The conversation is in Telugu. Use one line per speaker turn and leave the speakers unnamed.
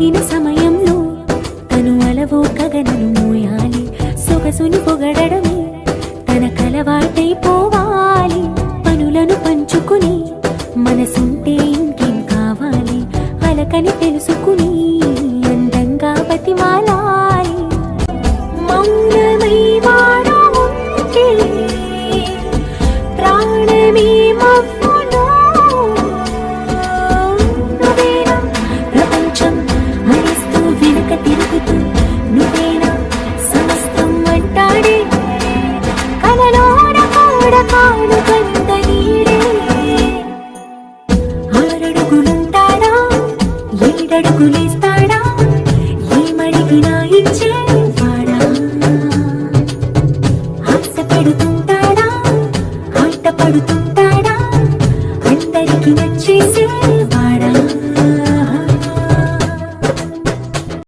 అడిగిన సమయంలో తను అలవో గగనను మోయాలి. సొగసుని పొగడమే తన కలవాటైపోవాలి. పనులను పంచుకుని మనసుంటే ఇంకేం కావాలి. అలకని తెలుసుకుని అందంగా బతిమాలాలి. మౌనమై వాడు ఉంటే ప్రాణమే మవ్వును. నువ్వేనా ప్రపంచం అనిస్తూ వెనుక తిరుగుతూ, నువ్వేనా సమస్తం అంటాడే కలలోన కూడా కాను కంద నీడే. 6 అడుగులుంటాడా 7 అడుగులేస్తాడా ఏమడిగినా ఇచ్చే